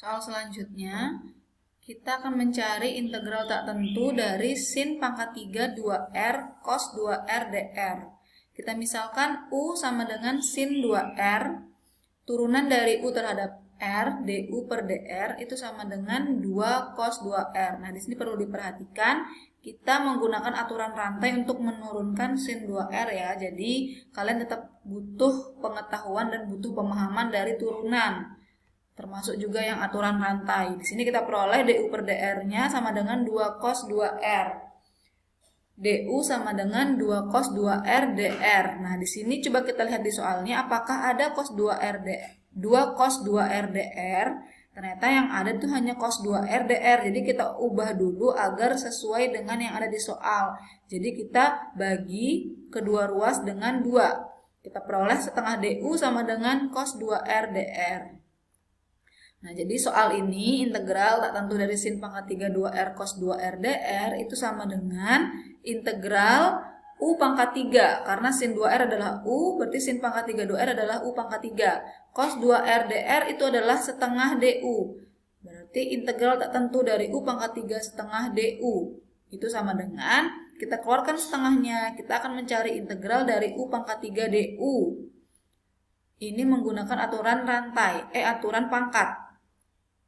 Soal selanjutnya, kita akan mencari integral tak tentu dari sin pangkat 3 2R cos 2R dr. Kita misalkan U sama dengan sin 2R, turunan dari U terhadap R, du per dr, itu sama dengan 2 cos 2R. Nah, di sini perlu diperhatikan, kita menggunakan aturan rantai untuk menurunkan sin 2R ya. Jadi, kalian tetap butuh pengetahuan dan butuh pemahaman dari turunan, termasuk juga yang aturan rantai. Di sini kita peroleh du per dr-nya sama dengan 2 cos 2R. du sama dengan 2 cos 2R dr. Nah, di sini coba kita lihat di soalnya apakah ada cos 2R dr. 2 cos 2R dr. Ternyata yang ada itu hanya cos 2R dr. Jadi kita ubah dulu agar sesuai dengan yang ada di soal. Jadi kita bagi kedua ruas dengan 2. Kita peroleh setengah du sama dengan cos 2R dr. Nah, jadi soal ini integral tak tentu dari sin pangkat 3 2R cos 2R dr itu sama dengan integral U pangkat 3. Karena sin 2R adalah U, berarti sin pangkat 3 2R adalah U pangkat 3. Cos 2R dr itu adalah setengah du. Berarti integral tak tentu dari U pangkat 3 setengah du. Itu sama dengan, kita keluarkan setengahnya, kita akan mencari integral dari U pangkat 3 du. Ini menggunakan aturan rantai, aturan pangkat.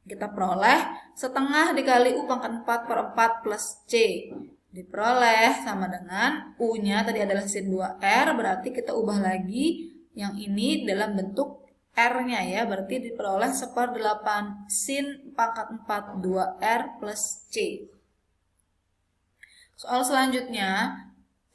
Kita peroleh setengah dikali U pangkat 4 per 4 plus C. Diperoleh sama dengan U-nya tadi adalah sin 2R, berarti kita ubah lagi yang ini dalam bentuk R-nya ya. Berarti diperoleh 1/8 sin pangkat 4 2R plus C. Soal selanjutnya,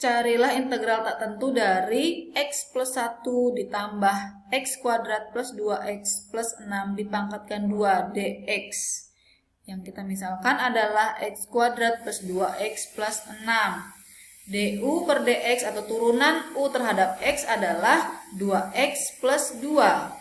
carilah integral tak tentu dari x plus 1 ditambah x kuadrat plus 2x plus 6 dipangkatkan 2 dx. Yang kita misalkan adalah x kuadrat plus 2x plus 6. du per dx atau turunan u terhadap x adalah 2x plus 2.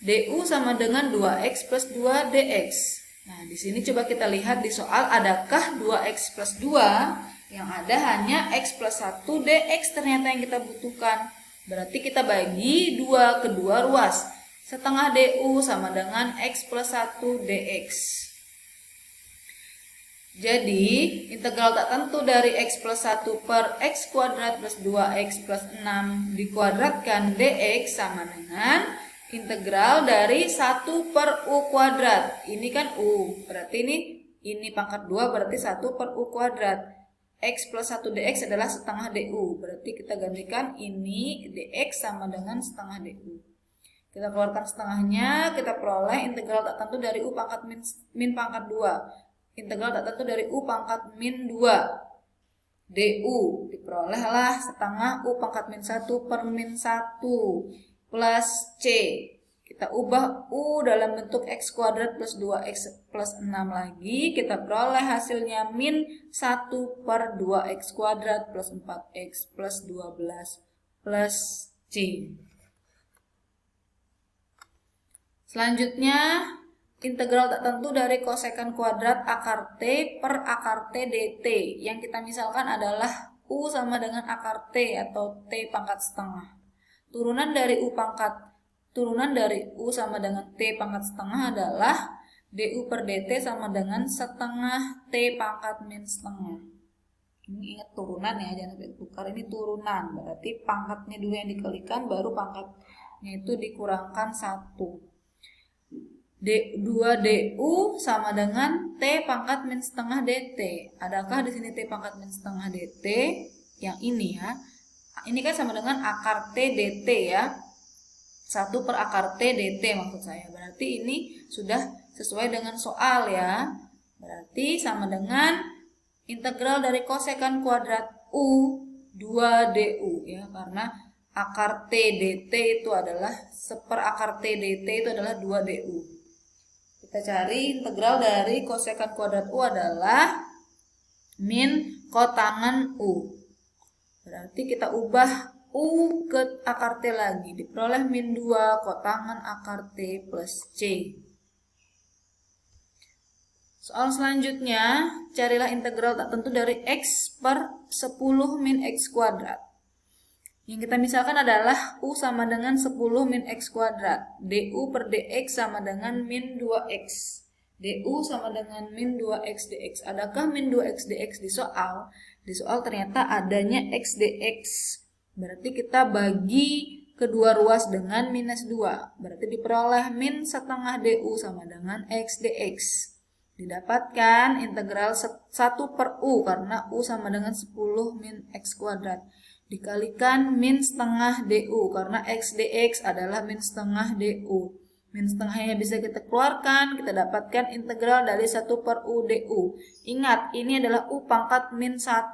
du sama dengan 2x plus 2 dx. Nah, di sini coba kita lihat di soal, adakah 2x plus 2? Yang ada hanya x plus 1 dx ternyata yang kita butuhkan. Berarti kita bagi 2 kedua ruas. Setengah du sama dengan x plus 1 dx. Jadi, integral tak tentu dari x plus 1 per x kuadrat plus 2x plus 6 dikuadratkan dx sama dengan integral dari 1 per u kuadrat. Ini kan u, berarti ini pangkat 2 berarti 1 per u kuadrat. X plus 1 dx adalah setengah du. Berarti kita gantikan ini dx sama dengan setengah du. Kita keluarkan setengahnya, kita peroleh integral tak tentu dari u pangkat min pangkat 2. Integral tak tentu dari u pangkat min 2. du. Diperolehlah setengah u pangkat min 1 per min 1 plus c. Kita ubah u dalam bentuk x kuadrat plus 2x plus 6 lagi. Kita peroleh hasilnya min 1 per 2x kuadrat plus 4x plus 12 plus c. Selanjutnya, integral tak tentu dari kosekan kuadrat akar t per akar t dt. Yang kita misalkan adalah u sama dengan akar t atau t pangkat setengah. Turunan dari u sama dengan t pangkat setengah adalah du per dt sama dengan setengah t pangkat min setengah. Ini ingat turunan ya, jangan sampai tukar. Ini turunan, berarti pangkatnya dulu yang dikalikan, baru pangkatnya itu dikurangkan 1. 2du sama dengan t pangkat min setengah dt. Adakah di sini t pangkat min setengah dt? Yang ini ya. Ini kan sama dengan akar t dt ya. 1 per akar t dt maksud saya. Berarti ini sudah sesuai dengan soal ya. Berarti sama dengan integral dari kosekan kuadrat u 2du ya. Karena akar t dt itu adalah 1 per akar t dt itu adalah 2du. Kita cari integral dari kosekan kuadrat u adalah min kotangan u. Berarti kita ubah u ke akar t lagi. Diperoleh min 2 kotangan akar t plus c. Soal selanjutnya, carilah integral tak tentu dari x per 10 min x kuadrat. Yang kita misalkan adalah U sama dengan 10 min X kuadrat. DU per DX sama dengan min 2X. DU sama dengan min 2X dx. Adakah min 2X dx di soal? Di soal ternyata adanya X dx. Berarti kita bagi kedua ruas dengan minus 2. Berarti diperoleh min setengah DU sama dengan X dx. Didapatkan integral 1 per U karena U sama dengan 10 min X kuadrat. Dikalikan min setengah DU karena X dx adalah min setengah DU. Min setengahnya bisa kita keluarkan, kita dapatkan integral dari 1 per U DU. Ingat, ini adalah U pangkat min 1.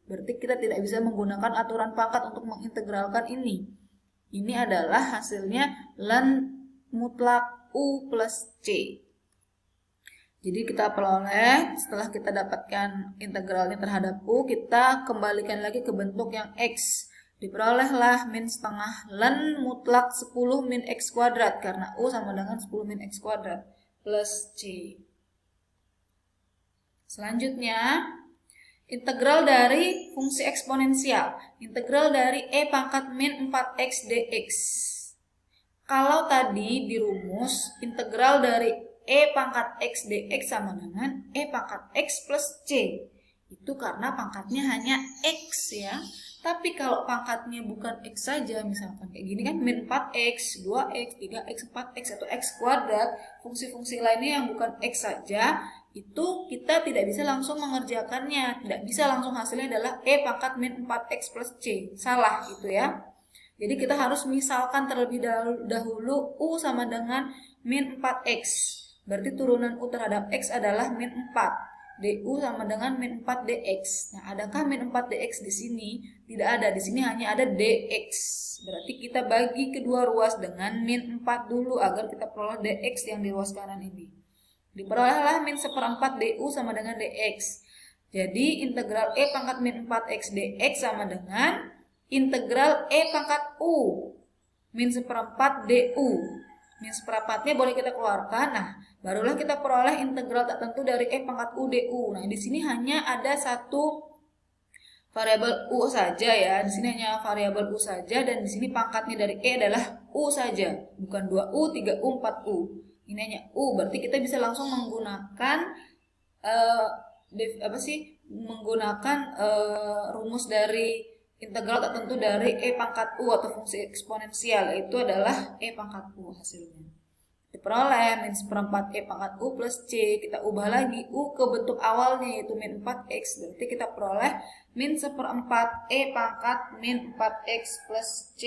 Berarti kita tidak bisa menggunakan aturan pangkat untuk mengintegralkan ini. Ini adalah hasilnya ln mutlak U plus C. Jadi kita peroleh, setelah kita dapatkan integralnya terhadap U, kita kembalikan lagi ke bentuk yang X. Diperolehlah min setengah ln mutlak 10 min X kuadrat, karena U sama dengan 10 min X kuadrat, plus C. Selanjutnya, integral dari fungsi eksponensial. Integral dari E pangkat min 4X dx. Kalau tadi dirumus, integral dari E pangkat X dx sama dengan E pangkat X plus C. Itu karena pangkatnya hanya X ya. Tapi kalau pangkatnya bukan X saja, misalkan kayak gini kan, min 4X, 2X, 3X, 4X, atau X kuadrat, fungsi-fungsi lainnya yang bukan X saja, itu kita tidak bisa langsung mengerjakannya. Tidak bisa langsung hasilnya adalah E pangkat min 4X plus C. Salah gitu ya. Jadi kita harus misalkan terlebih dahulu U sama dengan min 4X. Berarti turunan U terhadap X adalah min 4. DU sama dengan min 4 dx. Nah, adakah min 4 dx di sini? Tidak ada. Di sini hanya ada dx. Berarti kita bagi kedua ruas dengan min 4 dulu agar kita peroleh dx yang di ruas kanan ini. Diperolehlah min 1/4 du sama dengan dx. Jadi integral E pangkat min 4x dx sama dengan integral E pangkat U min 1/4 du. Min 1/4-nya boleh kita keluarkan. Nah, barulah kita peroleh integral tak tentu dari E pangkat U du. Nah, di sini hanya ada satu variabel U saja ya. Di sini hanya variabel U saja, dan di sini pangkatnya dari E adalah U saja, bukan 2U, 3U, 4U. Ini hanya U, berarti kita bisa langsung menggunakan rumus dari integral tak tentu dari E pangkat U atau fungsi eksponensial, yaitu adalah E pangkat U hasilnya. Diperoleh min 1/4 E pangkat U plus C. Kita ubah lagi U ke bentuk awalnya yaitu min 4X. Berarti kita peroleh min 1/4 E pangkat min 4X plus C.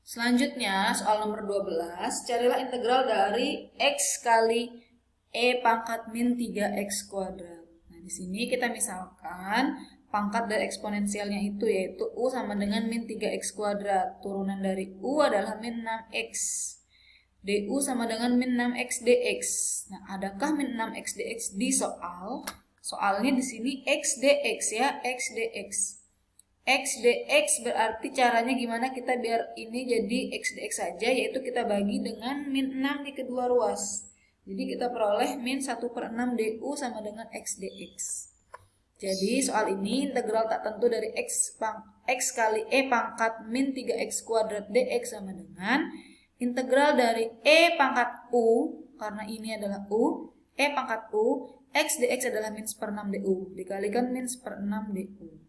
Selanjutnya soal nomor 12. Carilah integral dari X kali E pangkat min 3X kuadrat. Di sini kita misalkan pangkat dari eksponensialnya itu yaitu U sama dengan min 3X kuadrat. Turunan dari U adalah min 6X. DU sama dengan min 6X dx. Nah, adakah min 6X dx di soal? Soalnya di sini X dx ya, X dx. X dx berarti caranya gimana kita biar ini jadi X dx saja, yaitu kita bagi dengan min 6 di kedua ruas. Jadi kita peroleh min 1/6 du sama dengan X dx. Jadi soal ini integral tak tentu dari X kali E pangkat min 3X kuadrat dx sama dengan integral dari E pangkat U, karena ini adalah U, E pangkat U, X dx adalah min 1/6 du, dikalikan min 1/6 du.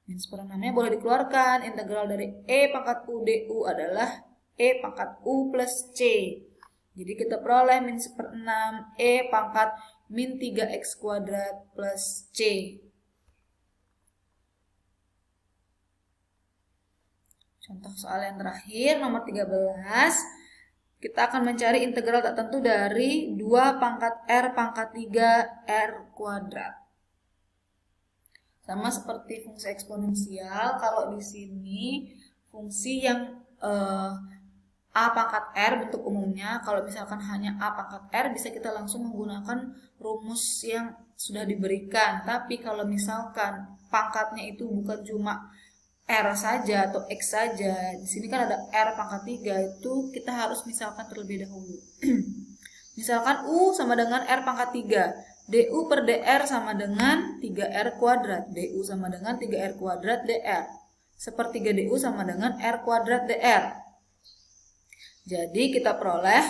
Min 1/6-nya boleh dikeluarkan, integral dari E pangkat U du adalah E pangkat U plus C. Jadi kita peroleh min 1/6 E pangkat min 3X kuadrat plus C. Contoh soal yang terakhir, nomor 13. Kita akan mencari integral tak tentu dari 2 pangkat R pangkat 3 R kuadrat. Sama seperti fungsi eksponensial, kalau di sini fungsi yang A pangkat R bentuk umumnya, kalau misalkan hanya A pangkat R bisa kita langsung menggunakan rumus yang sudah diberikan. Tapi kalau misalkan pangkatnya itu bukan cuma R saja atau X saja, di sini kan ada R pangkat 3, itu kita harus misalkan terlebih dahulu. Misalkan U sama dengan R pangkat 3. DU per DR sama dengan 3R kuadrat. DU sama dengan 3R kuadrat DR. Sepertiga DU sama dengan R kuadrat DR. Jadi kita peroleh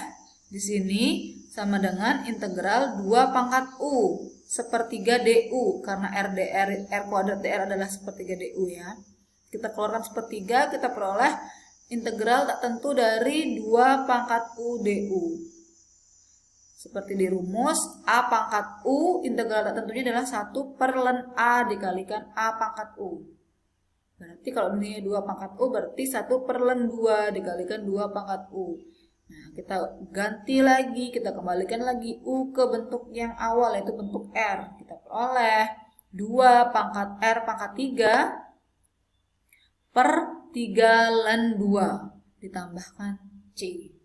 di sini sama dengan integral 2 pangkat U sepertiga DU. Karena R kuadrat DR adalah sepertiga DU ya. Kita keluarkan sepertiga, kita peroleh integral tak tentu dari 2 pangkat U DU. Seperti di rumus, A pangkat U, integral tak tentunya adalah 1 per ln A dikalikan A pangkat U. Berarti kalau ini 2 pangkat U, berarti 1 per ln 2 dikalikan 2 pangkat U. Nah, kita ganti lagi, kita kembalikan lagi U ke bentuk yang awal, yaitu bentuk R. Kita peroleh 2 pangkat R pangkat 3 per 3 ln 2 ditambahkan C.